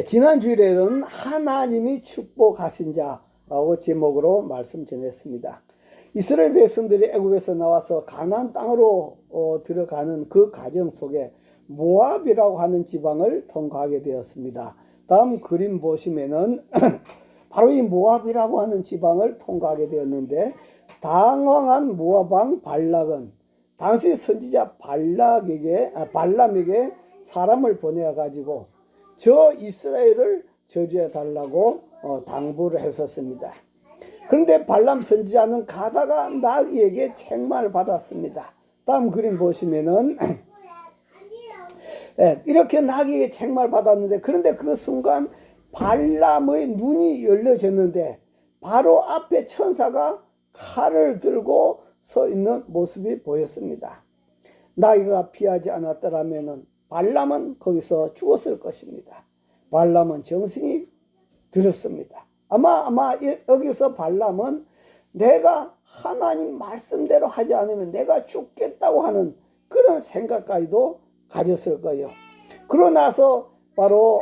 지난 주일에는 하나님이 축복하신 자라고 제목으로 말씀 전했습니다. 이스라엘 백성들이 애굽에서 나와서 가나안 땅으로 들어가는 그 과정 속에 모압이라고 하는 지방을 통과하게 되었습니다. 다음 그림 보시면은 바로 이 모압이라고 하는 지방을 통과하게 되었는데, 당황한 모압 왕 발락은 당시 선지자 발람에게 사람을 보내어 가지고 저 이스라엘을 저주해 달라고 당부를 했었습니다. 그런데 발람 선지자는 가다가 나귀에게 책망을 받았습니다. 다음 그림 보시면은 이렇게 나귀에게 책망을 받았는데, 그런데 그 순간 발람의 눈이 열려졌는데 바로 앞에 천사가 칼을 들고 서 있는 모습이 보였습니다. 나귀가 피하지 않았더라면 발람은 거기서 죽었을 것입니다. 발람은 정신이 들었습니다. 아마 여기서 발람은 내가 하나님 말씀대로 하지 않으면 내가 죽겠다고 하는 그런 생각까지도 가졌을 거예요. 그러고 나서 바로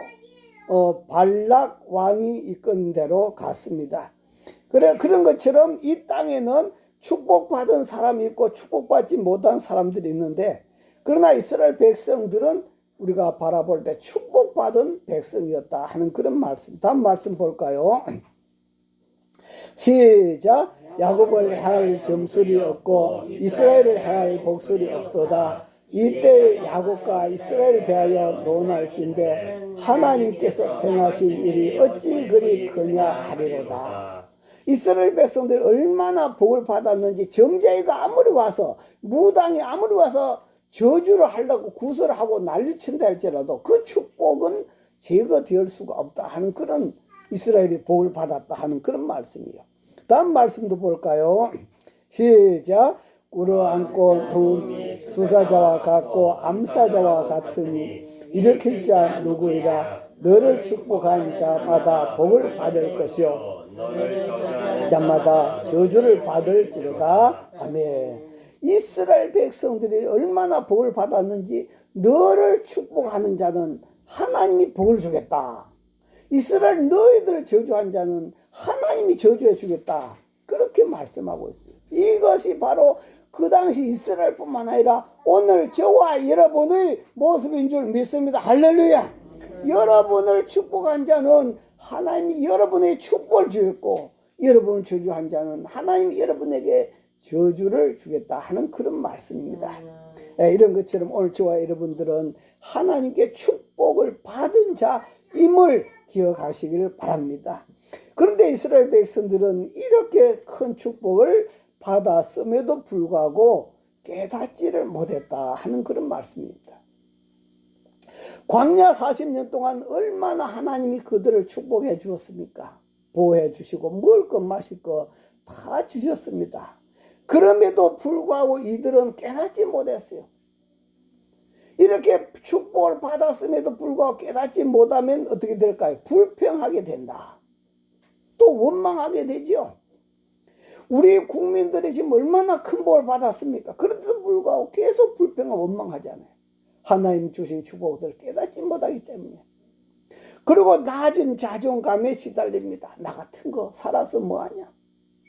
발락 왕이 이끈 대로 갔습니다. 그런 것처럼 이 땅에는 축복받은 사람이 있고 축복받지 못한 사람들이 있는데, 그러나 이스라엘 백성들은 우리가 바라볼 때 축복받은 백성이었다 하는 그런 말씀. 다음 말씀 볼까요? 시작. 야곱을 해할 점술이 없고 이스라엘을 해할 복술이 없도다. 이때 야곱과 이스라엘에 대하여 논할진대 하나님께서 행하신 일이 어찌 그리 크냐 하리로다. 이스라엘 백성들이 얼마나 복을 받았는지, 점쟁이가 아무리 와서, 무당이 아무리 와서 저주를 하려고 구설을 하고 난리친다 할지라도 그 축복은 제거될 수가 없다 하는 그런, 이스라엘이 복을 받았다 하는 그런 말씀이에요. 다음 말씀도 볼까요? 시작. 꿇어앉고 두 수사자와 같고 암사자와 같으니 일으킬 자 누구이라. 너를 축복한 자마다 복을 받을 것이요 자마다 저주를 받을지로다. 아멘. 이스라엘 백성들이 얼마나 복을 받았는지, 너를 축복하는 자는 하나님이 복을 주겠다. 이스라엘 너희들을 저주한 자는 하나님이 저주해 주겠다. 그렇게 말씀하고 있어요. 이것이 바로 그 당시 이스라엘뿐만 아니라 오늘 저와 여러분의 모습인 줄 믿습니다. 할렐루야. 여러분을 축복한 자는 하나님이 여러분의 축복을 주겠고, 여러분을 저주한 자는 하나님이 여러분에게 저주를 주겠다 하는 그런 말씀입니다. 이런 것처럼 오늘 저와 여러분들은 하나님께 축복을 받은 자임을 기억하시기를 바랍니다. 그런데 이스라엘 백성들은 이렇게 큰 축복을 받았음에도 불구하고 깨닫지를 못했다 하는 그런 말씀입니다. 광야 40년 동안 얼마나 하나님이 그들을 축복해 주었습니까? 보호해 주시고 먹을 것 마실 것 다 주셨습니다. 그럼에도 불구하고 이들은 깨닫지 못했어요. 이렇게 축복을 받았음에도 불구하고 깨닫지 못하면 어떻게 될까요? 불평하게 된다. 또 원망하게 되죠. 우리 국민들이 지금 얼마나 큰 복을 받았습니까? 그런데도 불구하고 계속 불평하고 원망하잖아요. 하나님 주신 축복을 깨닫지 못하기 때문에. 그리고 낮은 자존감에 시달립니다. 나 같은 거 살아서 뭐하냐?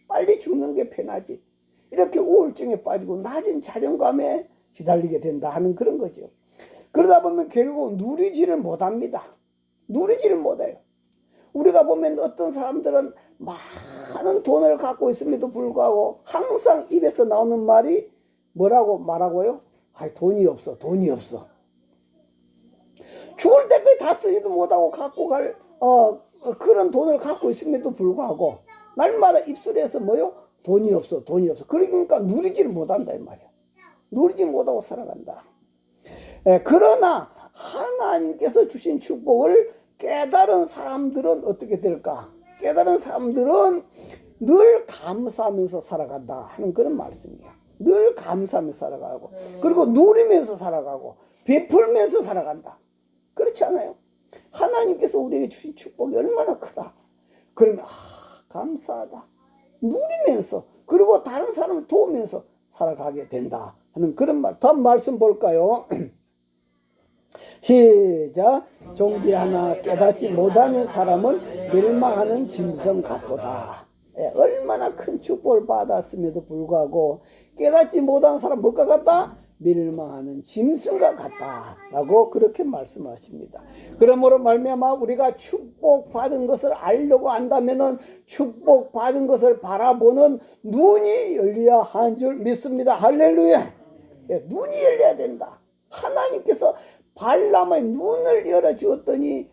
빨리 죽는 게 편하지. 이렇게 우울증에 빠지고 낮은 자존감에 시달리게 된다 하는 그런 거죠. 그러다 보면 결국 누리지를 못합니다. 누리지를 못해요. 우리가 보면 어떤 사람들은 많은 돈을 갖고 있음에도 불구하고 항상 입에서 나오는 말이 뭐라고 말하고요? 돈이 없어, 돈이 없어. 죽을 때까지 다 쓰지도 못하고 갖고 갈 그런 돈을 갖고 있음에도 불구하고 날마다 입술에서 뭐요? 돈이 없어, 돈이 없어. 그러니까 누리지를 못한다 이 말이야. 누리지 못하고 살아간다. 그러나 하나님께서 주신 축복을 깨달은 사람들은 어떻게 될까? 깨달은 사람들은 늘 감사하면서 살아간다 하는 그런 말씀이에요. 늘 감사하면서 살아가고, 그리고 누리면서 살아가고, 베풀면서 살아간다. 그렇지 않아요? 하나님께서 우리에게 주신 축복이 얼마나 크다. 그러면 감사하다. 누리면서, 그리고 다른 사람을 도우면서 살아가게 된다 하는 그런 말. 다음 말씀 볼까요? 시작. 종기 하나 깨닫지 못하는 사람은 멸망하는 짐승 같도다. 예, 얼마나 큰 축복을 받았음에도 불구하고 깨닫지 못한 사람 뭐가 같다? 멸망하는 짐승과 같다라고 그렇게 말씀하십니다. 그러므로 말미암아 우리가 축복받은 것을 알려고 한다면은 축복받은 것을 바라보는 눈이 열려야 하는 줄 믿습니다. 할렐루야. 예, 눈이 열려야 된다. 하나님께서 발람의 눈을 열어주었더니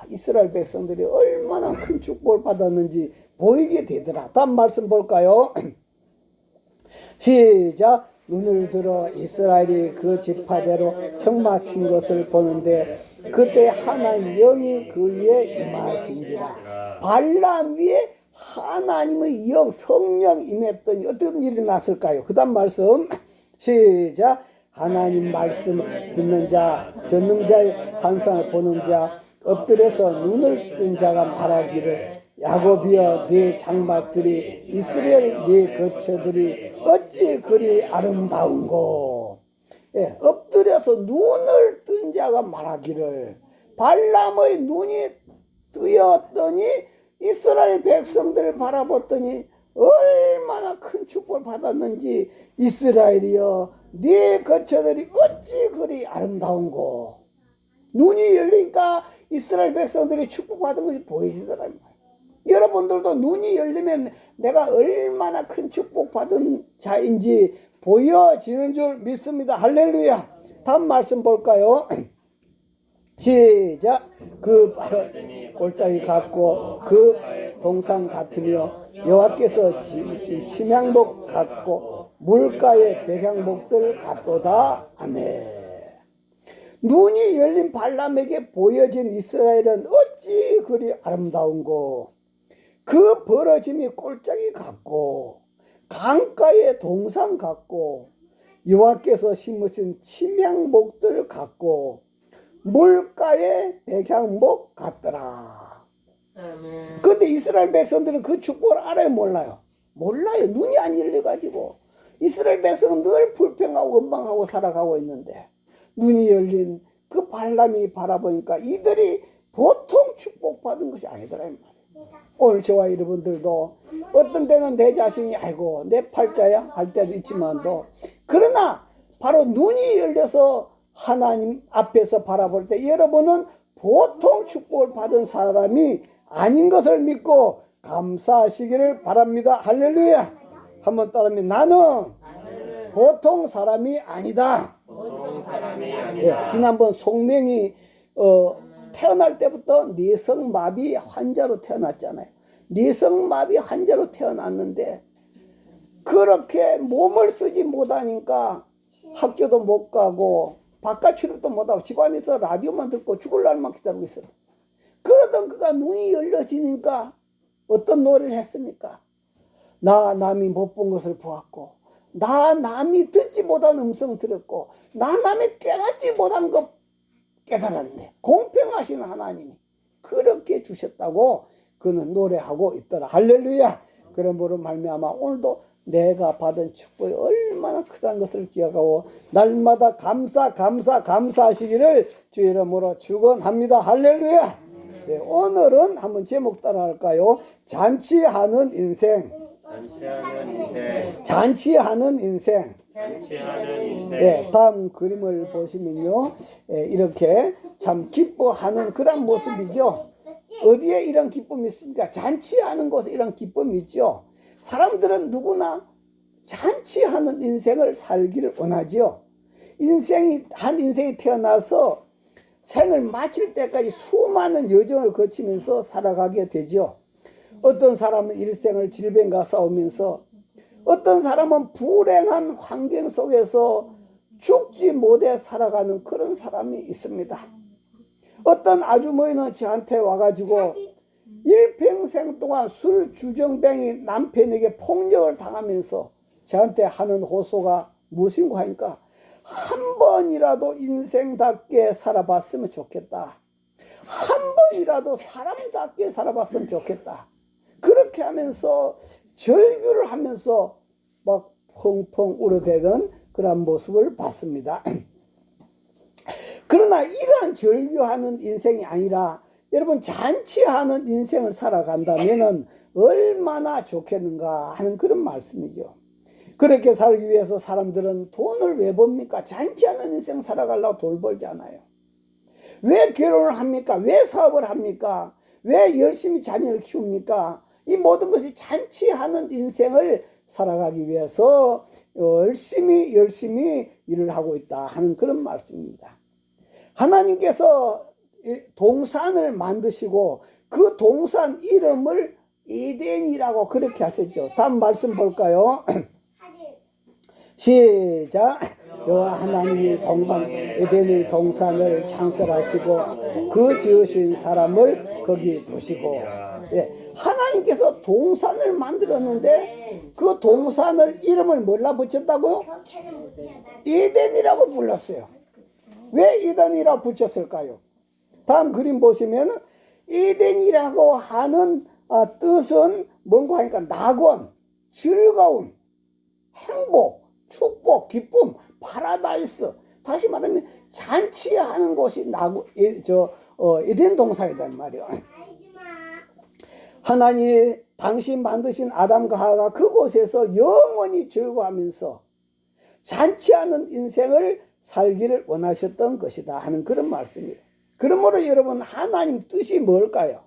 이스라엘 백성들이 얼마나 큰 축복을 받았는지 보이게 되더라. 다음 말씀 볼까요? 시작. 눈을 들어 이스라엘이 그 지파대로 청마친 것을 보는데 그때 하나님 영이 그 위에 임하신지라. 발람 위에 하나님의 영 성령 임했더니 어떤 일이 났을까요? 그 다음 말씀 시작. 하나님 말씀 듣는 자, 전능자의 환상을 보는 자, 엎드려서 눈을 뜬 자가 말하기를 야곱이여 네 장막들이 이스라엘 네 거처들이 어찌 그리 아름다운고. 예, 엎드려서 눈을 뜬 자가 말하기를. 발람의 눈이 뜨였더니 이스라엘 백성들을 바라봤더니 얼마나 큰 축복을 받았는지 이스라엘이여 네 거처들이 어찌 그리 아름다운고. 눈이 열리니까 이스라엘 백성들이 축복받은 것이 보이시더란 말이에요. 여러분들도 눈이 열리면 내가 얼마나 큰 축복받은 자인지 보여지는 줄 믿습니다. 할렐루야. 다음 말씀 볼까요? 시작. 그 바로 골짜기 같고 그 동산 같으며 여호와께서 지으신 침향목 같고 물가의 백향목들 같도다. 아멘. 눈이 열린 발람에게 보여진 이스라엘은 어찌 그리 아름다운고. 그 벌어짐이 골짜기 같고 강가의 동산 같고 여호와께서 심으신 침향목들 같고 물가의 백향목 같더라. 그런데 이스라엘 백성들은 그 축복을 알아요, 몰라요? 몰라요. 눈이 안 열려가지고 이스라엘 백성은 늘 불평하고 원망하고 살아가고 있는데 눈이 열린 그 발람이 바라보니까 이들이 보통 축복받은 것이 아니더라. 오늘 저와 여러분들도 어떤 때는 내 자신이 아이고 내 팔자야 할 때도 있지만도 그러나 바로 눈이 열려서 하나님 앞에서 바라볼 때 여러분은 보통 축복을 받은 사람이 아닌 것을 믿고 감사하시기를 바랍니다. 할렐루야. 한번 따라하면 나는 보통 사람이 아니다. 예, 지난번 송명이 태어날 때부터 내성마비 환자로 태어났잖아요. 내성마비 환자로 태어났는데 그렇게 몸을 쓰지 못하니까 학교도 못 가고 바깥 출입도 못하고 집안에서 라디오만 듣고 죽을 날만 기다리고 있었다. 그러던 그가 눈이 열려지니까 어떤 노래를 했습니까? 나 남이 못 본 것을 보았고 나 남이 듣지 못한 음성 들었고 나 남이 깨닫지 못한 것 깨달았네. 공평하신 하나님이 그렇게 주셨다고 그는 노래하고 있더라. 할렐루야. 그러므로 말미암아 오늘도 내가 받은 축복이 얼마나 크다는 것을 기억하고 날마다 감사하시기를 주 이름으로 축원합니다. 할렐루야. 네, 오늘은 한번 제목 따라 할까요? 잔치하는 인생. 잔치하는 인생. 네, 다음 그림을 보시면요, 이렇게 참 기뻐하는 그런 모습이죠. 어디에 이런 기쁨이 있습니까? 잔치하는 곳에 이런 기쁨이 있죠. 사람들은 누구나 잔치하는 인생을 살기를 원하죠. 한 인생이 태어나서 생을 마칠 때까지 수많은 여정을 거치면서 살아가게 되죠. 어떤 사람은 일생을 질병과 싸우면서 어떤 사람은 불행한 환경 속에서 죽지 못해 살아가는 그런 사람이 있습니다. 어떤 아주머니는 저한테 와가지고 일평생 동안 술 주정뱅이 남편에게 폭력을 당하면서 저한테 하는 호소가 무엇인가 하니까 한 번이라도 인생답게 살아봤으면 좋겠다. 한 번이라도 사람답게 살아봤으면 좋겠다. 그렇게 하면서 절규를 하면서 막 펑펑 울어대는 그런 모습을 봤습니다. 그러나 이러한 절규하는 인생이 아니라 여러분 잔치하는 인생을 살아간다면 얼마나 좋겠는가 하는 그런 말씀이죠. 그렇게 살기 위해서 사람들은 돈을 왜 법니까? 잔치하는 인생 살아가려고 돈 벌지 않아요. 왜 결혼을 합니까? 왜 사업을 합니까? 왜 열심히 자녀를 키웁니까? 이 모든 것이 잔치하는 인생을 살아가기 위해서 열심히 일을 하고 있다 하는 그런 말씀입니다. 하나님께서 동산을 만드시고 그 동산 이름을 에덴이라고 그렇게 하셨죠. 다음 말씀 볼까요? 시작. 여호와 하나님이 에덴의 동산을 창설하시고 그 지으신 사람을 거기 두시고. 예, 하나님께서 동산을 만들었는데 그 동산을 이름을 뭘로 붙였다고요? 에덴이라고 불렀어요. 왜 에덴이라고 붙였을까요? 다음 그림 보시면 에덴이라고 하는 뜻은 뭔가 하니까 낙원, 즐거움, 행복, 축복, 기쁨, 파라다이스. 다시 말하면 잔치하는 곳이 에덴 동산이란 말이에요. 하나님 당신 만드신 아담과 하와가 그곳에서 영원히 즐거워하면서 잔치하는 인생을 살기를 원하셨던 것이다 하는 그런 말씀이에요. 그러므로 여러분 하나님 뜻이 뭘까요?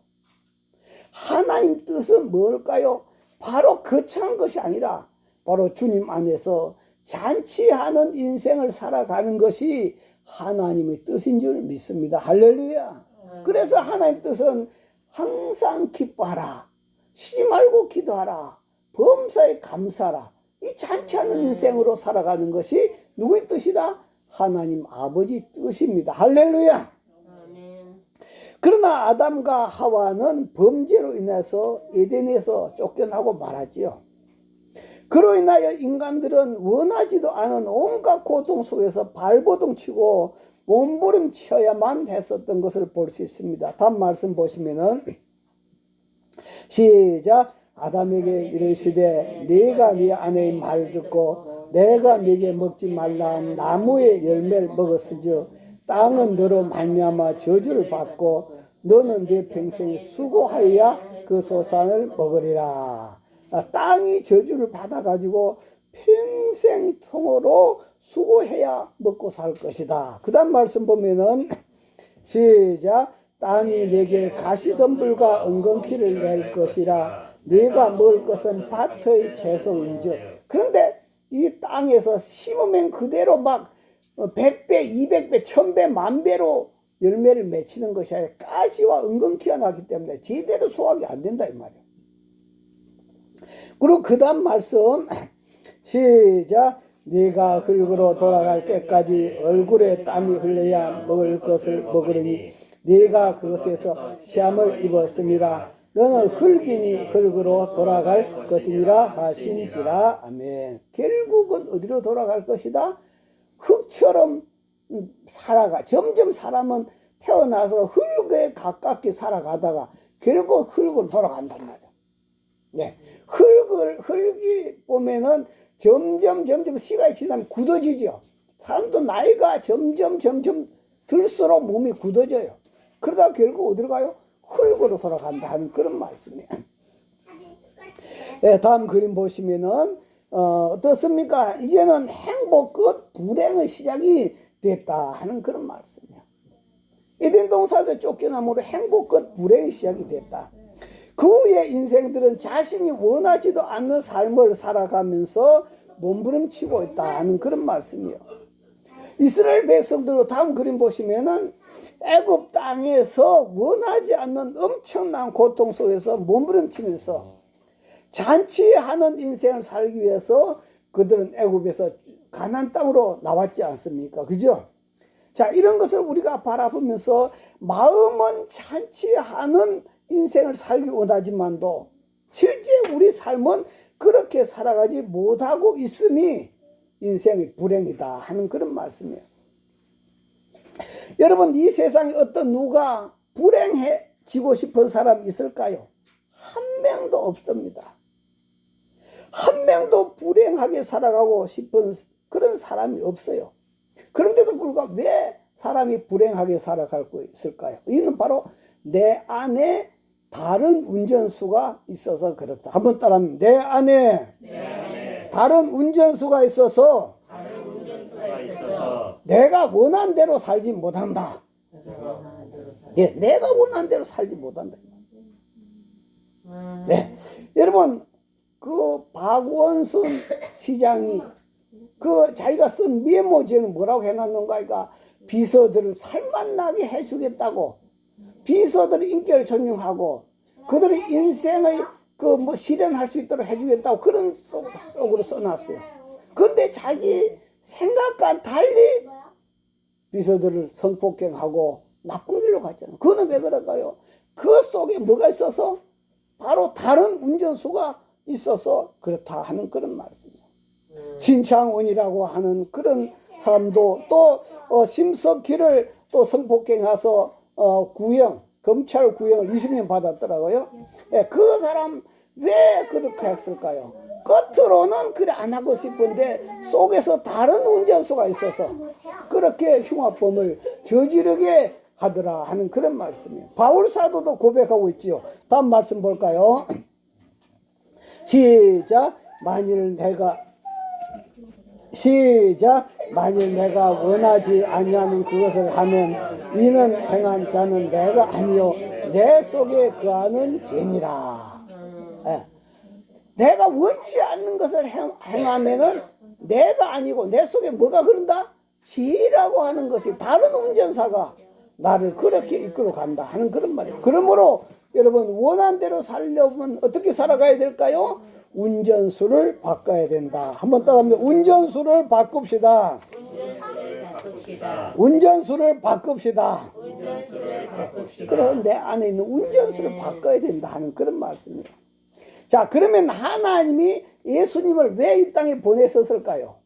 하나님 뜻은 뭘까요? 바로 거창한 것이 아니라 바로 주님 안에서 잔치하는 인생을 살아가는 것이 하나님의 뜻인 줄 믿습니다. 할렐루야. 그래서 하나님 뜻은 항상 기뻐하라, 쉬지 말고 기도하라, 범사에 감사하라. 이 잔치하는 인생으로 살아가는 것이 누구의 뜻이다? 하나님 아버지 뜻입니다. 할렐루야. 그러나 아담과 하와는 범죄로 인해서 에덴에서 쫓겨나고 말았지요. 그로 인하여 인간들은 원하지도 않은 온갖 고통 속에서 발버둥 치고 몸부림쳐야만 했었던 것을 볼 수 있습니다. 다음 말씀 보시면은 시작. 아담에게 이르시되 네가 네 아내의 말 듣고 내가 네게 먹지 말라는 나무의 열매를 먹었은즉 땅은 너로 말미암아 저주를 받고 너는 네 평생에 수고하여야 그 소산을 먹으리라. 땅이 저주를 받아가지고 평생 통으로 수고해야 먹고 살 것이다. 그 다음 말씀 보면은 시작. 땅이 내게 가시덤불과 은근키를 낼 것이라 네가 먹을 것은 밭의 채소인즉. 그런데 이 땅에서 심으면 그대로 막 100배, 200배, 1000배, 만배로 열매를 맺히는 것이 아니라 가시와 은근키가 나기 때문에 제대로 수확이 안 된다 이 말이에요. 그리고 그 다음 말씀 시작. 네가 흙으로 돌아갈 때까지 얼굴에 땀이 흘러야 먹을 것을 먹으리니 네가 그것에서 시험을 입었음이라. 너는 흙이니 흙으로 돌아갈 것이니라 하신지라. 아멘. 결국은 어디로 돌아갈 것이다? 흙처럼 살아가. 점점 사람은 태어나서 흙에 가깝게 살아가다가 결국 흙으로 돌아간단 말이야. 네. 흙이 보면은 점점 시간이 지나면 굳어지죠. 사람도 나이가 점점 들수록 몸이 굳어져요. 그러다 결국 어디로 가요? 흙으로 돌아간다 하는 그런 말씀이에요. 네, 다음 그림 보시면은 어떻습니까? 이제는 행복 끝 불행의 시작이 됐다 하는 그런 말씀이에요. 에덴 동산에서 쫓겨남으로 행복 끝 불행의 시작이 됐다. 그 후에 인생들은 자신이 원하지도 않는 삶을 살아가면서 몸부림치고 있다 하는 그런 말씀이에요. 이스라엘 백성들로 다음 그림 보시면은 애굽 땅에서 원하지 않는 엄청난 고통 속에서 몸부림치면서 잔치하는 인생을 살기 위해서 그들은 애굽에서 가나안 땅으로 나왔지 않습니까? 그죠? 자, 이런 것을 우리가 바라보면서 마음은 잔치하는 인생을 살기 원하지만도 실제 우리 삶은 그렇게 살아가지 못하고 있음이 인생의 불행이다 하는 그런 말씀이에요. 여러분, 이 세상에 어떤 누가 불행해지고 싶은 사람 있을까요? 한 명도 없습니다. 한 명도 불행하게 살아가고 싶은 그런 사람이 없어요. 그런데도 불구하고 왜 사람이 불행하게 살아갈 수 있을까요? 이는 바로 내 안에 다른 운전수가 있어서 그렇다. 한번 따라하면 내 안에 다른 운전수가 있어서 내가 원한 대로 살지 못한다. 예, 내가 원한 대로 살지 못한다. 네, 여러분 그 박원순 시장이 그 자기가 쓴 메모지에는 뭐라고 해놨는가? 그러니까 비서들을 살맛나게 해주겠다고, 비서들의 인격을 존중하고 그들의 인생의 그 뭐 실현할 수 있도록 해주겠다고 그런 속으로 써놨어요. 근데 자기 생각과 달리 비서들을 성폭행하고 나쁜 길로 갔잖아요. 그거는 왜 그럴까요? 그 속에 뭐가 있어서? 바로 다른 운전수가 있어서 그렇다 하는 그런 말씀이에요. 신창원이라고 하는 그런 사람도 또 심석희를 또 성폭행해서 구형, 검찰 구형을 20년 받았더라고요. 예, 그 사람 왜 그렇게 했을까요? 겉으로는 그래 안 하고 싶은데 속에서 다른 운전수가 있어서 그렇게 흉악범을 저지르게 하더라 하는 그런 말씀이에요. 바울 사도도 고백하고 있지요. 다음 말씀 볼까요? 시작. 만일 내가 원하지 아니하는 그것을 하면 이는 행한 자는 내가 아니요 내 속에 거하는 죄니라. 예. 내가 원치 않는 것을 행하면은 내가 아니고 내 속에 뭐가 그런다? 죄라고 하는 것이 다른 운전사가 나를 그렇게 이끌어 간다 하는 그런 말이에요. 그러므로 여러분 원한 대로 살려면 어떻게 살아가야 될까요? 운전수를 바꿔야 된다. 한번 따라합니다. 운전수를 바꿉시다. 운전수를 바꿉시다. 그럼 내 안에 있는 운전수를 바꿔야 된다 하는 그런 말씀이에요. 자, 그러면 하나님이 예수님을 왜 이 땅에 보내셨을까요?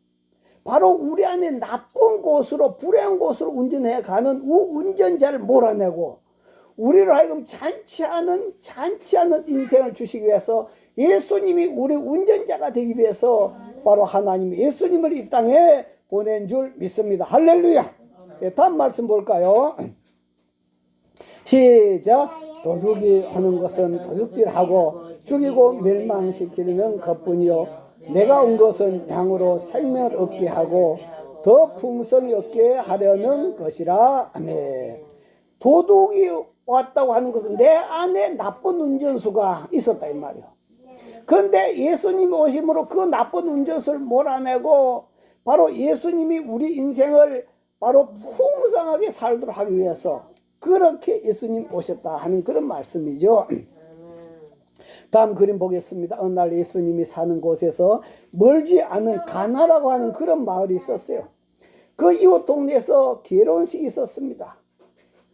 바로 우리 안에 나쁜 곳으로 불행한 곳으로 운전해 가는 운전자를 몰아내고 우리를 하여금 잔치 않은 인생을 주시기 위해서 예수님이 우리 운전자가 되기 위해서 바로 하나님이 예수님을 이 땅에 보낸 줄 믿습니다. 할렐루야. 네, 다음 말씀 볼까요? 시작. 도둑이 하는 것은 도둑질하고 죽이고 멸망시키는 것뿐이요 내가 온 것은 양으로 생명을 얻게 하고 더 풍성히 얻게 하려는 것이라. 아멘. 도둑이 왔다고 하는 것은 내 안에 나쁜 운전수가 있었다 이 말이에요. 그런데 예수님이 오심으로 그 나쁜 운전수를 몰아내고 바로 예수님이 우리 인생을 바로 풍성하게 살도록 하기 위해서 그렇게 예수님 오셨다 하는 그런 말씀이죠. 다음 그림 보겠습니다. 어느 날 예수님이 사는 곳에서 멀지 않은 가나라고 하는 그런 마을이 있었어요. 그 이웃 동네에서 결혼식이 있었습니다.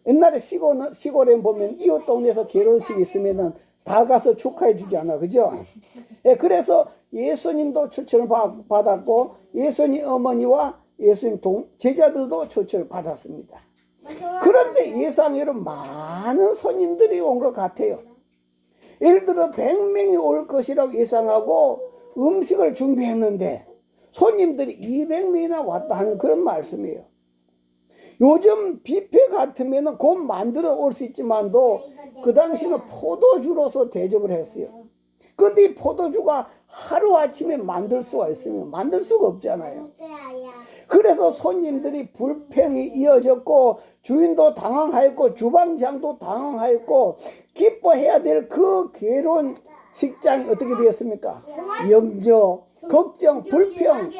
옛날에 시골에 보면 이웃 동네에서 결혼식이 있으면은 다 가서 축하해 주지 않아, 그죠? 예, 그래서 예수님도 초청을 받았고 예수님 어머니와 예수님 제자들도 초청을 받았습니다. 그런데 예상외로 많은 손님들이 온 것 같아요. 예를 들어 100명이 올 것이라고 예상하고 음식을 준비했는데 손님들이 200명이나 왔다 하는 그런 말씀이에요. 요즘 뷔페 같으면 곧 만들어 올 수 있지만도 그 당시는 포도주로서 대접을 했어요. 그런데 이 포도주가 하루아침에 만들 수가 있으면 만들 수가 없잖아요. 그래서 손님들이 불평이 이어졌고 주인도 당황하였고 주방장도 당황하였고 기뻐해야 될 그 괴로운 식장이 어떻게 되었습니까? 염려, 걱정, 불평,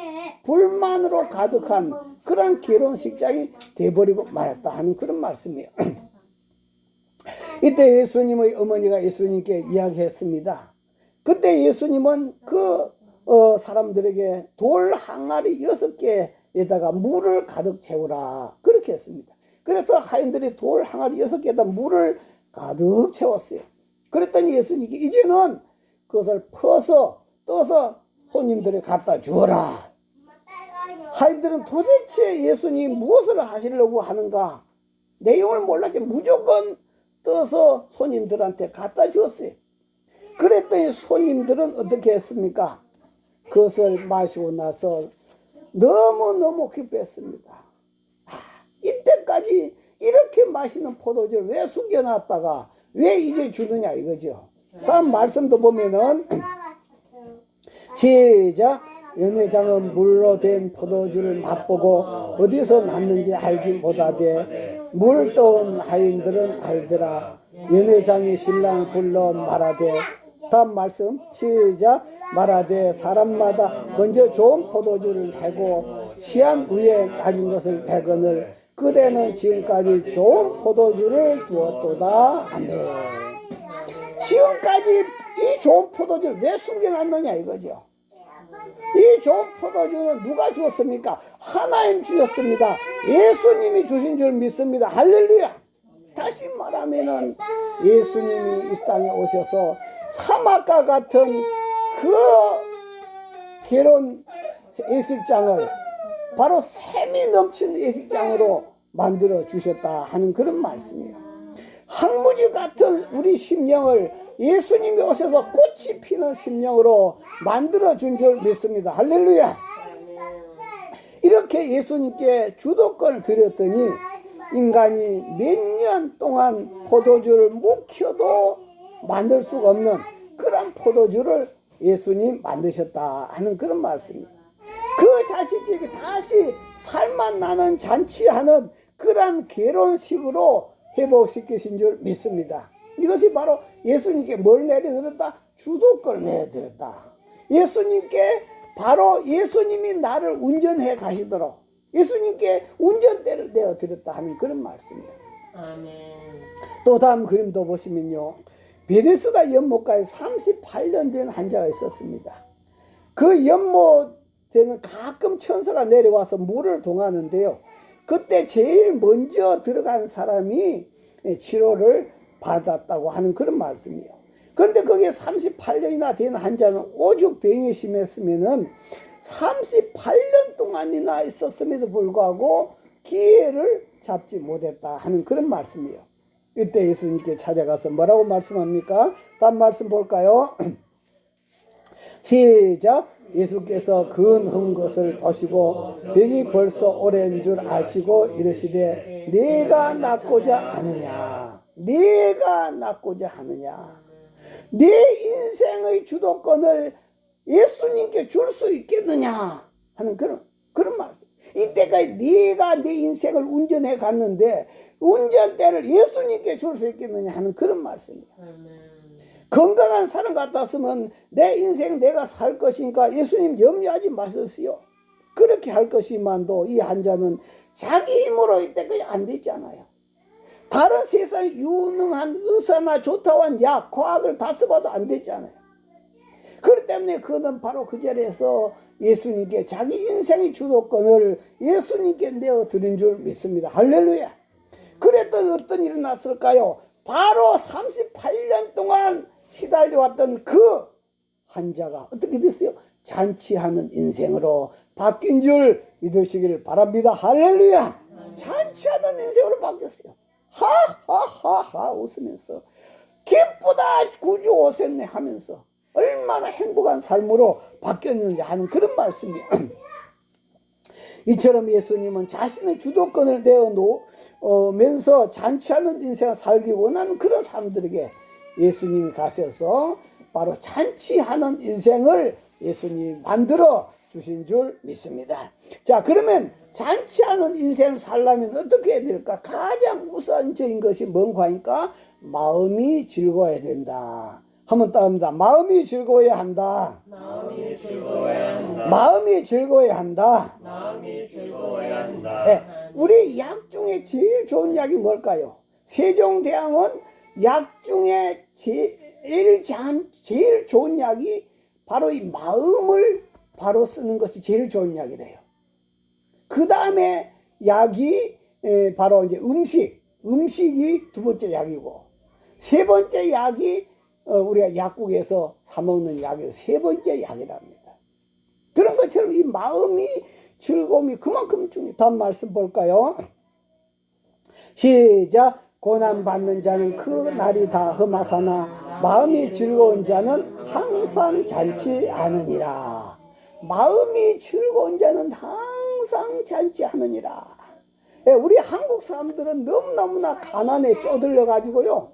불만으로 가득한 그런 괴로운 식장이 돼버리고 말았다 하는 그런 말씀이에요. 이때 예수님의 어머니가 예수님께 이야기했습니다. 그때 예수님은 그 사람들에게 돌 항아리 6개에다가 물을 가득 채우라 그렇게 했습니다. 그래서 하인들이 돌 항아리 6개에다 물을 가득 채웠어요. 그랬더니 예수님께 이제는 그것을 떠서 손님들이 갖다 주어라. 하인들은 도대체 예수님이 무엇을 하시려고 하는가 내용을 몰랐지 무조건 떠서 손님들한테 갖다 주었어요. 그랬더니 손님들은 어떻게 했습니까? 그것을 마시고 나서 너무너무 기뻐했습니다. 이때까지 이때까지 이렇게 맛있는 포도주를 왜 숨겨놨다가 왜 이제 주느냐 이거죠. 다음 말씀도 보면은 시작. 연회장은 물로 된 포도주를 맛보고 어디서 났는지 알지 못하되 물 떠온 하인들은 알더라. 연회장이 신랑을 불러 말하되, 다음 말씀 시작. 말하되 사람마다 먼저 좋은 포도주를 내고 취한 후에 낮은 것을 내거늘 그대는 지금까지 좋은 포도주를 두었도다. 아멘. 지금까지 이 좋은 포도주를 왜 숨겨놨느냐 이거죠. 이 좋은 포도주는 누가 주었습니까? 하나님 주셨습니다. 예수님이 주신 줄 믿습니다. 할렐루야. 다시 말하면은 예수님이 이 땅에 오셔서 사막과 같은 그 괴로운 예식장을 바로 샘이 넘치는 예식장으로 만들어 주셨다 하는 그런 말씀이에요. 항무지 같은 우리 심령을 예수님이 오셔서 꽃이 피는 심령으로 만들어 준 줄 믿습니다. 할렐루야. 이렇게 예수님께 주도권을 드렸더니 인간이 몇 년 동안 포도주를 묵혀도 만들 수가 없는 그런 포도주를 예수님 만드셨다 하는 그런 말씀이에요. 그 잔치집이 다시 살맛 나는 잔치하는 그런 괴로운 식으로 회복시키신 줄 믿습니다. 이것이 바로 예수님께 뭘 내려드렸다? 주도권을 내려드렸다. 예수님께 바로 예수님이 나를 운전해 가시도록 예수님께 운전대를 내어드렸다 하는 그런 말씀이에요. 아멘. 또 다음 그림도 보시면요. 베데스다 연못가에 38년 된 환자가 있었습니다. 그 연못에는 가끔 천사가 내려와서 물을 동하는데요. 그때 제일 먼저 들어간 사람이 치료를 받았다고 하는 그런 말씀이에요. 그런데 거기에 38년이나 된 환자는 오죽 병이 심했으면은 38년 동안이나 있었음에도 불구하고 기회를 잡지 못했다 하는 그런 말씀이에요. 이때 예수님께 찾아가서 뭐라고 말씀합니까? 다음 말씀 볼까요? 시작. 예수께서 근한 것을 보시고 병이 벌써 오랜 줄 아시고 이르시되 네가 낫고자 하느냐. 네가 낫고자 하느냐. 내 인생의 주도권을 예수님께 줄 수 있겠느냐 하는 그런 말씀. 이때까지 네가 내 인생을 운전해 갔는데 운전대를 예수님께 줄 수 있겠느냐 하는 그런 말씀이에요. 건강한 사람 같았으면 내 인생 내가 살 것이니까 예수님 염려하지 마셨어요. 그렇게 할 것이만도 이 환자는 자기 힘으로 이때까지 안 됐잖아요. 다른 세상에 유능한 의사나 좋다고 한 약, 과학을 다 써봐도 안 됐잖아요. 그렇기 때문에 그는 바로 그 자리에서 예수님께 자기 인생의 주도권을 예수님께 내어드린 줄 믿습니다. 할렐루야. 그랬더니 어떤 일이 났을까요? 바로 38년 동안 시달려왔던 그 환자가 어떻게 됐어요? 잔치하는 인생으로 바뀐 줄 믿으시길 바랍니다. 할렐루야. 잔치하는 인생으로 바뀌었어요. 하하하하 웃으면서 기쁘다 구주 오셨네 하면서 얼마나 행복한 삶으로 바뀌었는지 하는 그런 말씀이에요. 이처럼 예수님은 자신의 주도권을 내어놓으면서 잔치하는 인생을 살기 원하는 그런 사람들에게 예수님이 가셔서 바로 잔치하는 인생을 예수님이 만들어 주신 줄 믿습니다. 자, 그러면 잔치하는 인생을 살려면 어떻게 해야 될까? 가장 우선적인 것이 뭔가니까 마음이 즐거워야 된다. 한번 따라합니다. 마음이 즐거워야 한다. 마음이 즐거워야 한다. 마음이 즐거워야 한다. 마음이 즐거워야 한다. 네, 우리 약 중에 제일 좋은 약이 뭘까요? 세종대왕은 약 중에 제일 좋은 약이 바로 이 마음을 바로 쓰는 것이 제일 좋은 약이래요. 그 다음에 약이 바로 이제 음식이 두 번째 약이고 세 번째 약이 우리가 약국에서 사 먹는 약이 세 번째 약이랍니다. 그런 것처럼 이 마음이 즐거움이 그만큼 중요해요. 다음 말씀 볼까요? 시작. 고난받는 자는 그 날이 다 험악하나 마음이 즐거운 자는 항상 잔치하느니라. 마음이 즐거운 자는 항상 잔치하느니라. 우리 한국 사람들은 너무너무나 가난에 쪼들려 가지고요.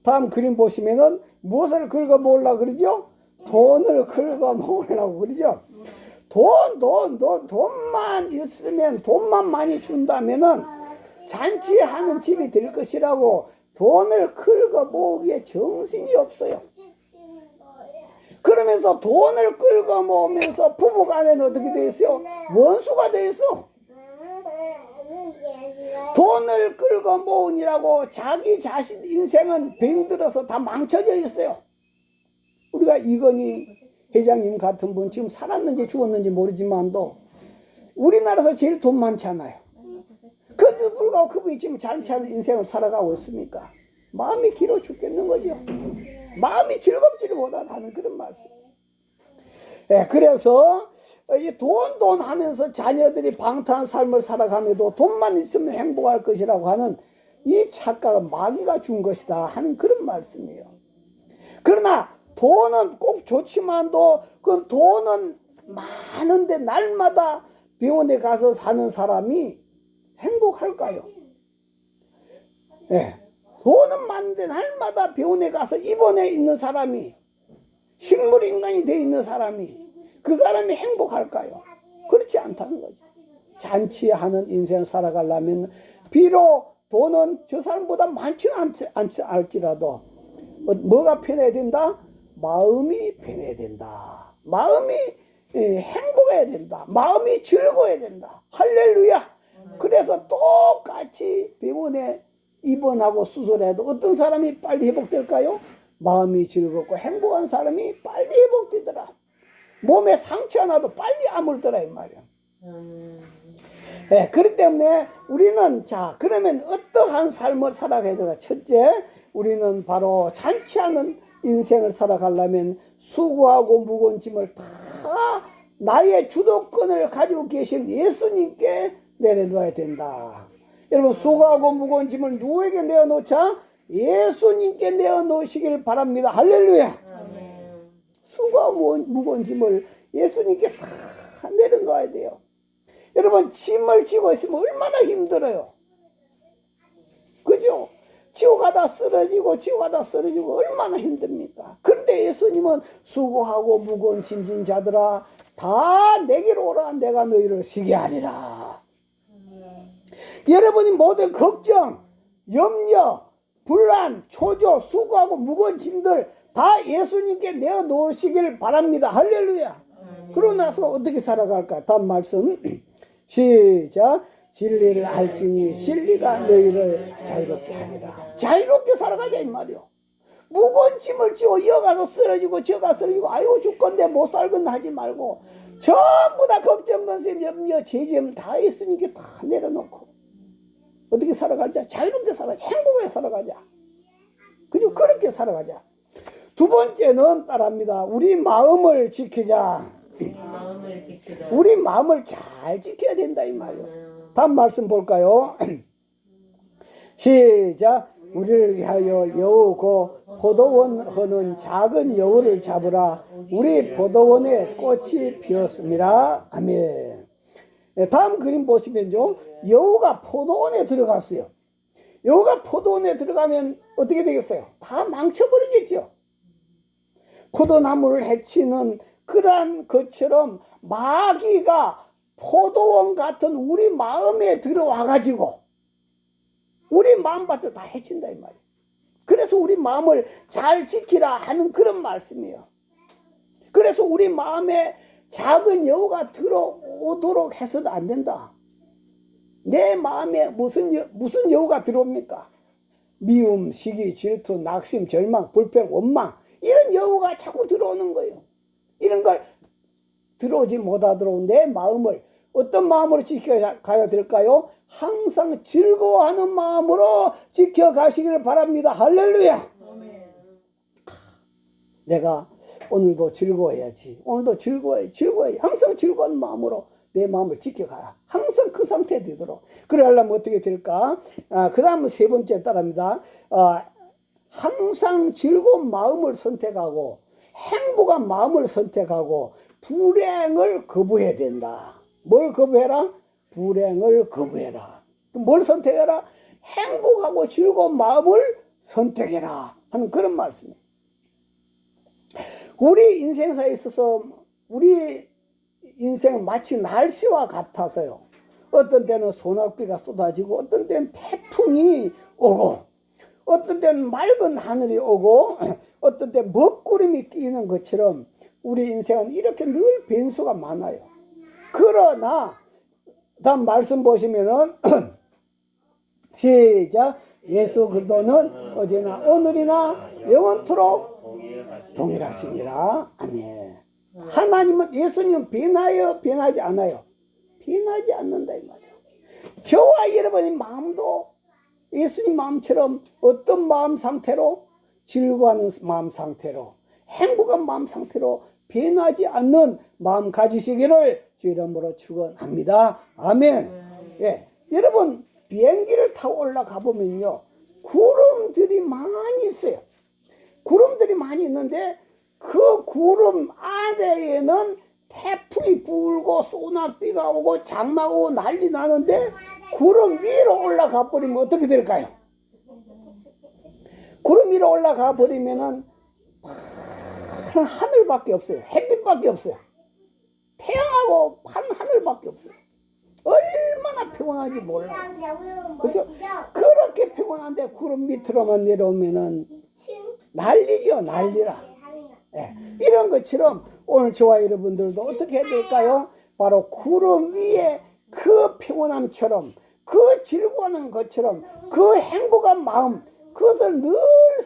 다음 그림 보시면은 무엇을 긁어 모으려고 그러죠? 돈을 긁어 모으려고 그러죠. 돈만 있으면, 돈만 많이 준다면은 잔치하는 집이 될 것이라고 돈을 긁어 모으기에 정신이 없어요. 그러면서 돈을 긁어 모으면서 부부간에는 어떻게 돼 있어요? 원수가 돼 있어. 돈을 긁어 모으니라고 자기 자신 인생은 병들어서 다 망쳐져 있어요. 우리가 이건희 회장님 같은 분 지금 살았는지 죽었는지 모르지만도 우리나라에서 제일 돈 많잖아요. 그런데도 불구하고 그분이 지금 잔치하는 인생을 살아가고 있습니까? 마음이 길어 죽겠는 거죠. 마음이 즐겁지를 못하다는 그런 말씀. 그래서 이 돈 하면서 자녀들이 방탕한 삶을 살아가면도 돈만 있으면 행복할 것이라고 하는 이 착각은 마귀가 준 것이다 하는 그런 말씀이에요. 그러나 돈은 꼭 좋지만도 그 돈은 많은데 날마다 병원에 가서 사는 사람이 행복할까요? 돈은 많은데 날마다 병원에 가서 입원해 있는 사람이, 식물인간이 돼 있는 사람이, 그 사람이 행복할까요? 그렇지 않다는 거죠. 잔치하는 인생을 살아가려면 비록 돈은 저 사람보다 많지는 않을지라도 뭐가 편해야 된다? 마음이 편해야 된다. 마음이 행복해야 된다. 마음이 즐거워야 된다. 할렐루야. 그래서 똑같이 병원에 입원하고 수술해도 어떤 사람이 빨리 회복될까요? 마음이 즐겁고 행복한 사람이 빨리 회복되더라. 몸에 상처 하나도 빨리 아물더라 이 말이야. 그렇기 때문에 우리는 그러면 어떠한 삶을 살아가야 되나? 첫째, 우리는 바로 잔치하는 인생을 살아가려면 수고하고 무거운 짐을 다 나의 주도권을 가지고 계신 예수님께 내려놓아야 된다. 여러분, 수고하고 무거운 짐을 누구에게 내어놓자? 예수님께 내어놓으시길 바랍니다. 할렐루야. 수고하고 무거운 짐을 예수님께 다 내려놓아야 돼요. 여러분, 짐을 지고 있으면 얼마나 힘들어요. 그죠? 지고 가다 쓰러지고 얼마나 힘듭니까? 그런데 예수님은 수고하고 무거운 짐진 자들아 다 내게로 오라, 내가 너희를 쉬게 하리라. 여러분이 모든 걱정, 염려, 불안, 초조, 수고하고 무거운 짐들 다 예수님께 내어놓으시길 바랍니다. 할렐루야. 그러고 나서 어떻게 살아갈까? 다음 말씀 시작. 진리를 알지니 진리가 너희를 자유롭게 하리라. 자유롭게 살아가자 이 말이요. 무거운 짐을 지고 이어가서 쓰러지고 저가 쓰러지고 아이고 죽건데 못 살건 하지 말고 전부 다 걱정, 근심, 염려, 죄짐 다 예수님께 다 내려놓고 어떻게 살아가자? 자유롭게 살아가자. 행복하게 살아가자. 그죠? 그렇게 살아가자. 두 번째는 따라합니다. 우리 마음을 지키자. 우리 마음을 잘 지켜야 된다 이 말이요. 다음 말씀 볼까요? 시작. 우리를 위하여 여우 고 포도원 허는 작은 여우를 잡으라. 우리 포도원에 꽃이 피었습니다. 아멘. 다음 그림 보시면요, 여우가 포도원에 들어갔어요. 여우가 포도원에 들어가면 어떻게 되겠어요? 다 망쳐버리겠죠. 포도나무를 해치는 그러한 것처럼 마귀가 포도원 같은 우리 마음에 들어와가지고 우리 마음밭을 다 해친다 이 말이에요. 그래서 우리 마음을 잘 지키라 하는 그런 말씀이에요. 그래서 우리 마음에 작은 여우가 들어오도록 해서도 안 된다. 내 마음에 무슨 여우가 들어옵니까? 미움, 시기, 질투, 낙심, 절망, 불평, 원망 이런 여우가 자꾸 들어오는 거예요. 이런 걸 들어오지 못하도록 내 마음을 어떤 마음으로 지켜가야 될까요? 항상 즐거워하는 마음으로 지켜가시기를 바랍니다. 할렐루야. 내가 오늘도 즐거워야지. 오늘도 즐거워야지. 항상 즐거운 마음으로 내 마음을 지켜가야. 항상 그 상태에 되도록. 그러려면 어떻게 될까? 그 다음은 세 번째 따라합니다. 항상 즐거운 마음을 선택하고 행복한 마음을 선택하고 불행을 거부해야 된다. 뭘 거부해라? 불행을 거부해라. 뭘 선택해라? 행복하고 즐거운 마음을 선택해라 하는 그런 말씀이에요. 우리 인생사에 있어서 우리 인생은 마치 날씨와 같아서요. 어떤 때는 소낙비가 쏟아지고 어떤 때는 태풍이 오고 어떤 때는 맑은 하늘이 오고 어떤 때 먹구름이 끼는 것처럼 우리 인생은 이렇게 늘 변수가 많아요. 그러나 다음 말씀 보시면은 시작. 예수 그리스도는 어제나 오늘이나 영원토록 동일하시니라. 아멘. 하나님은 예수님은 변하지 않아요. 변하지 않는다 이 말이에요. 저와 여러분의 마음도 예수님 마음처럼 어떤 마음 상태로 즐거워하는 마음 상태로 행복한 마음 상태로 변하지 않는 마음 가지시기를 주 이름으로 축원합니다. 아멘. 예, 여러분 비행기를 타고 올라가 보면요 구름들이 많이 있어요. 구름들이 많이 있는데 그 구름 아래에는 태풍이 불고 소낙비가 오고 장마가 오고 난리 나는데 구름 위로 올라가 버리면 어떻게 될까요? 구름 위로 올라가 버리면은 파란 하늘밖에 없어요. 햇빛밖에 없어요. 태양하고 파란 하늘밖에 없어요. 얼마나 피곤한지 몰라요. 그죠? 그렇게 피곤한데 구름 밑으로만 내려오면은 난리죠, 난리라. 예, 이런 것처럼 오늘 저와 여러분들도 어떻게 해야 될까요? 바로 구름 위에 그 피곤함처럼 그 즐거워하는 것처럼 그 행복한 마음 그것을 늘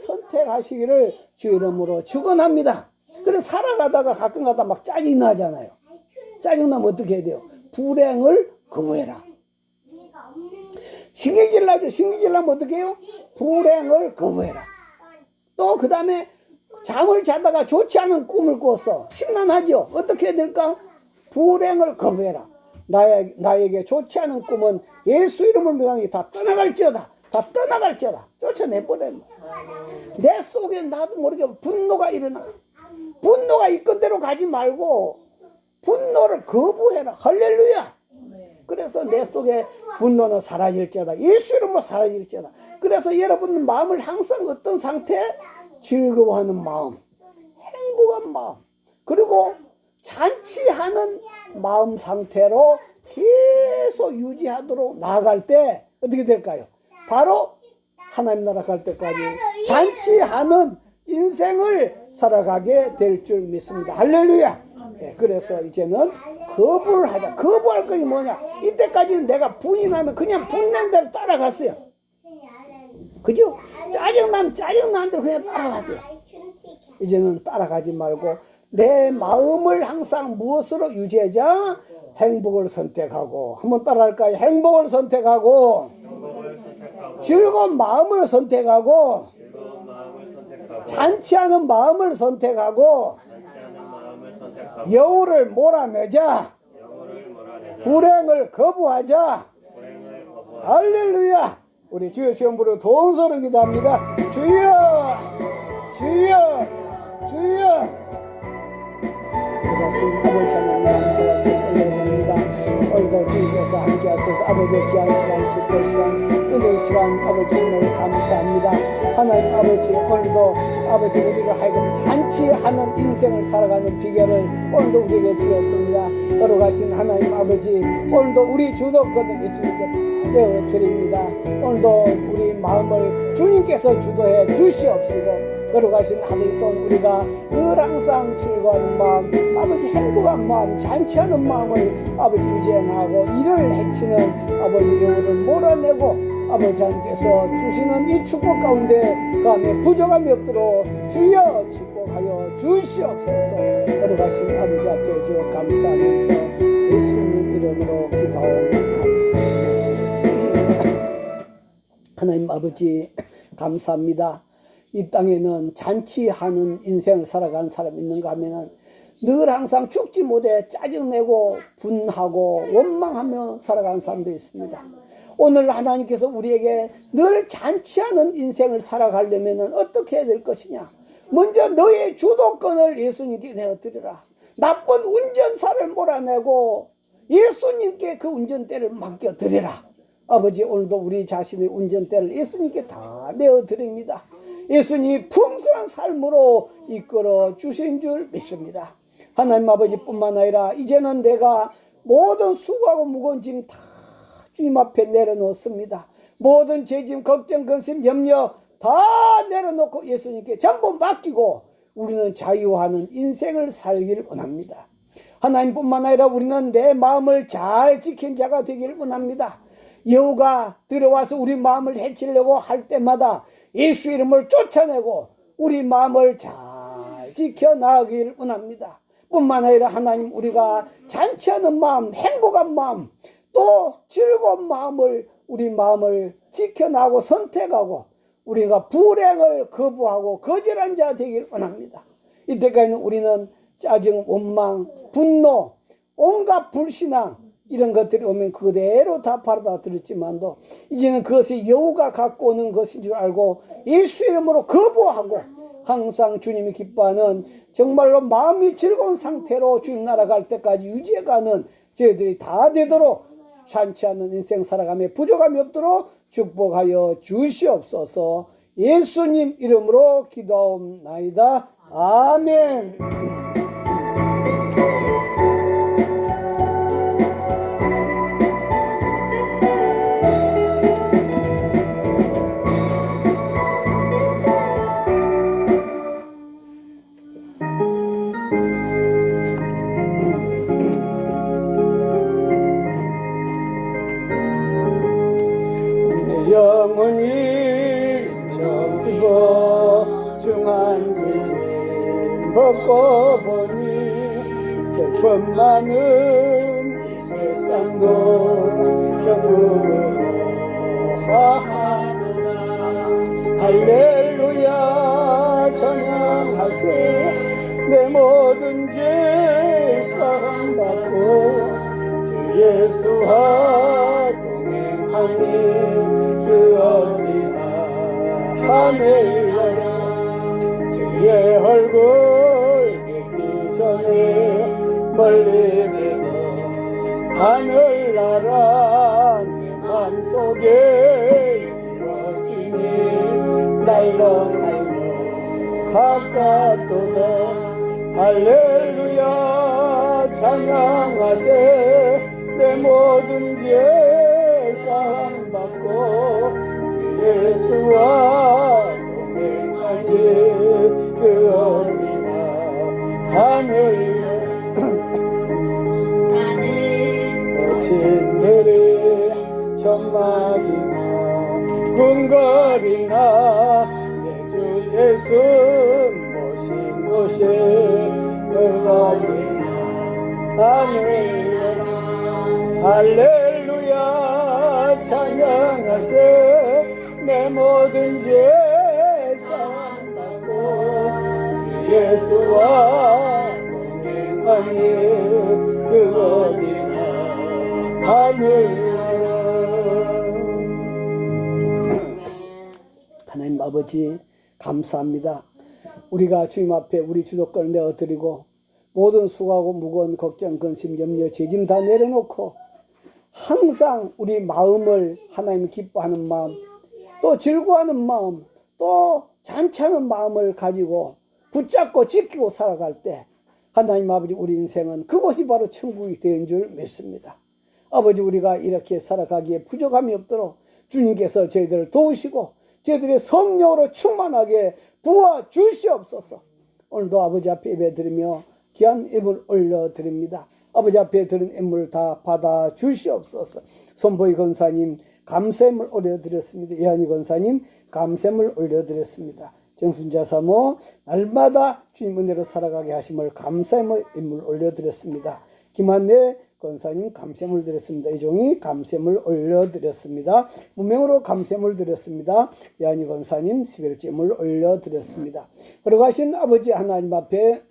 선택하시기를 주 이름으로 축원합니다. 그래서 살아가다가 가끔가다 막 짜증이 나잖아요. 짜증나면 어떻게 해야 돼요? 불행을 거부해라. 신경질 나죠. 신경질 나면 어떻게 해요? 불행을 거부해라. 또 그 다음에 잠을 자다가 좋지 않은 꿈을 꿨어. 심란하죠. 어떻게 해야 될까? 불행을 거부해라. 나에게 좋지 않은 꿈은 예수 이름을 명하니 다 떠나갈지어다. 다 떠나갈지어다. 쫓아내버려. 내 속에 나도 모르게 분노가 일어나. 분노가 이건대로 가지 말고 분노를 거부해라. 할렐루야. 그래서 내 속에 분노는 사라질지어다. 예수 이름으로 사라질지어다. 그래서 여러분 마음을 항상 어떤 상태? 즐거워하는 마음, 행복한 마음, 그리고 잔치하는 마음 상태로 계속 유지하도록 나아갈 때 어떻게 될까요? 바로 하나님 나라 갈 때까지 잔치하는 인생을 살아가게 될 줄 믿습니다. 할렐루야. 네, 그래서 이제는 거부를 하자. 거부할 것이 뭐냐? 이때까지는 내가 분이 나면 그냥 분낸 대로 따라갔어요. 그죠? 짜증나는 대로 그냥 따라갔어요. 이제는 따라가지 말고 내 마음을 항상 무엇으로 유지하자? 행복을 선택하고. 한번 따라할까요? 행복을 선택하고 즐거운 마음을 선택하고 잔치하는 마음을 선택하고 여우를 몰아내자. 불행을 거부하자. 할렐루야. 우리 주여 시험부로 동서로 기도합니다. 주여 주여 주여. 그것은 아버지 하나님 감사와 올려드립니다. 오늘도 주님께서 함께 하셔서 아버지의 귀한 시간 축복 시간 은혜의 시간 아버지 주님을 감사합니다. 하나님 아버지 오늘도 아버지 우리를 하여금 잔치하는 인생을 살아가는 비결을 오늘도 우리에게 주셨습니다. 거룩하신 하나님 아버지 오늘도 우리 주도권을 예수님께 내어드립니다. 오늘도 우리 마음을 주님께서 주도해 주시옵시고 거룩하신 아버지 또 우리가 늘 항상 즐거워하는 마음 아버지 행복한 마음 잔치하는 마음을 아버지 유지해 나가고 이를 해치는 아버지 영혼을 몰아내고 아버지 하나님께서 주시는 이 축복 가운데 그 안에 부족함이 없도록 주여 축복하여 주시옵소서. 거룩하신 아버지 앞에 주여 감사하면서 예수님 이름으로 기도합니다. 하나님 아버지 감사합니다. 이 땅에는 잔치하는 인생을 살아가는 사람이 있는가 하면은 늘 항상 죽지 못해 짜증내고 분하고 원망하며 살아가는 사람도 있습니다. 오늘 하나님께서 우리에게 늘 잔치하는 인생을 살아가려면 어떻게 해야 될 것이냐? 먼저 너의 주도권을 예수님께 내어드리라. 나쁜 운전사를 몰아내고 예수님께 그 운전대를 맡겨드리라. 아버지, 오늘도 우리 자신의 운전대를 예수님께 다 내어드립니다. 예수님이 풍성한 삶으로 이끌어 주신 줄 믿습니다. 하나님 아버지뿐만 아니라 이제는 내가 모든 수고하고 무거운 짐 다 주님 앞에 내려놓습니다. 모든 죄짐, 걱정, 근심, 염려 다 내려놓고 예수님께 전부 맡기고 우리는 자유하는 인생을 살기를 원합니다. 하나님뿐만 아니라 우리는 내 마음을 잘 지킨 자가 되기를 원합니다. 여우가 들어와서 우리 마음을 해치려고 할 때마다 예수 이름을 쫓아내고 우리 마음을 잘 지켜나가기를 원합니다. 뿐만 아니라 하나님, 우리가 잔치하는 마음, 행복한 마음, 또 즐거운 마음을, 우리 마음을 지켜나가고 선택하고 우리가 불행을 거부하고 거절한 자 되기를 원합니다. 이때까지는 우리는 짜증, 원망, 분노, 온갖 불신앙 이런 것들이 오면 그대로 다 받아들였지만도 이제는 그것이 여우가 갖고 오는 것인 줄 알고 예수 이름으로 거부하고 항상 주님이 기뻐하는 정말로 마음이 즐거운 상태로 주님 나라 갈 때까지 유지해가는 저희들이 다 되도록 잔치하는 인생 살아가며 부족함이 없도록 축복하여 주시옵소서. 예수님 이름으로 기도하옵나이다. 아멘. 영원히 정기고 중한 죄짐 벗고 보니 슬픔 많은 이 세상도 전국으로 하하노라. 할렐루야 찬양하세. 내 모든 죄 사함받고 주 예수와 동행하니 그 어디나 하늘나라. 주의 얼굴 뵙기 전에 멀리 뵈도 하늘나라 내 맘속에 이루어지니 날로 날로 가깝도다. 할렐루야 찬양하세. 내 모든 죄 사함받고 주 예수와 동행하니 그 어디나 하늘 거친들이 천막이나 궁궐이나 내 주 예수 모신 곳이 그 어디나 하늘나라. 할렐루야 찬양하세. 내 모든 죄 사함받고 주 예수와 동행하니 그 어디나 하늘나라. 하나님 아버지 감사합니다. 우리가 주님 앞에 우리 주도권을 내어드리고 모든 수고하고 무거운 걱정, 근심, 염려, 죄짐 다 내려놓고 항상 우리 마음을 하나님이 기뻐하는 마음, 또 즐거워하는 마음, 또 잔치하는 마음을 가지고 붙잡고 지키고 살아갈 때 하나님 아버지, 우리 인생은 그곳이 바로 천국이 된 줄 믿습니다. 아버지, 우리가 이렇게 살아가기에 부족함이 없도록 주님께서 저희들을 도우시고 저희들의 성령으로 충만하게 부어 주시옵소서. 오늘도 아버지 앞에 예배드리며 귀한 예물 올려드립니다. 아버지 앞에 드린 예물 다 받아 주시옵소서. 손보이 권사님 감사예물 올려드렸습니다. 이한희 권사님 감사예물 올려드렸습니다. 정순자 사모 날마다 주님 은혜로 살아가게 하심을 감사의 예물 올려드렸습니다. 김한래 권사님 감사예물 드렸습니다. 이종이 감사예물 올려드렸습니다. 무명으로 감사예물 드렸습니다. 이한희 권사님 11제물 올려드렸습니다. 걸어가신 아버지 하나님 앞에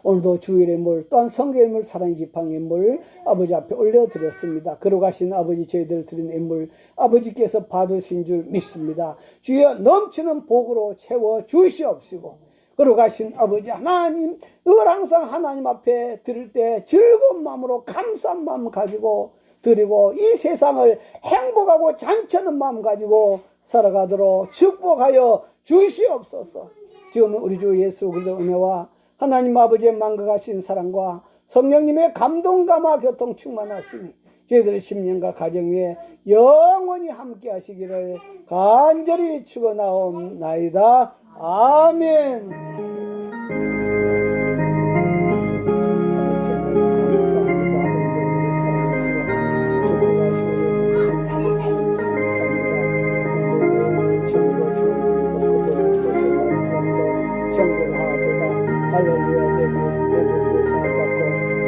오늘도 주일의 물 또한 성경의 물 사랑의 지팡이의 물 아버지 앞에 올려드렸습니다. 걸어가신 아버지 저희들 드린 예물 아버지께서 받으신 줄 믿습니다. 주여 넘치는 복으로 채워 주시옵시고 걸어가신 아버지 하나님 늘 항상 하나님 앞에 드릴 때 즐거운 마음으로 감사한 마음 가지고 드리고 이 세상을 행복하고 잠찮은 마음 가지고 살아가도록 축복하여 주시옵소서. 지금 우리 주 예수 그리스도 은혜와 하나님 아버지의 만극하신 사랑과 성령님의 감동 감화 교통 충만하심이 저희들의 심령과 가정 위에 영원히 함께 하시기를 간절히 축원하옵나이다. 아멘. 아버지 하나님 감사합니다. 운동을 사랑하시고 축복하시고 여기신 하나님 감사합니다. 운동의 주님과 주어진 복음에서 말씀도 청구를 하도다. 할렐루야. 내 주에서 내 문제에 사함받고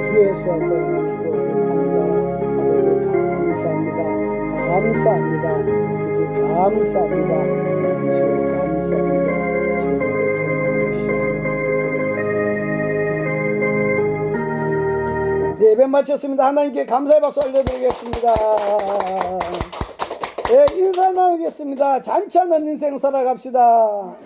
주의 수와 도행하는 그 어린 하늘나라 아버지 감사합니다. 감사합니다. 아버지 감사합니다. 주여 감사합니다. 주의 긍휼 되시옵소서. 네, 예배 마쳤습니다. 하나님께 감사의 박수 올려드리겠습니다. 네, 인사 나누겠습니다. 잔치하는 인생 살아갑시다.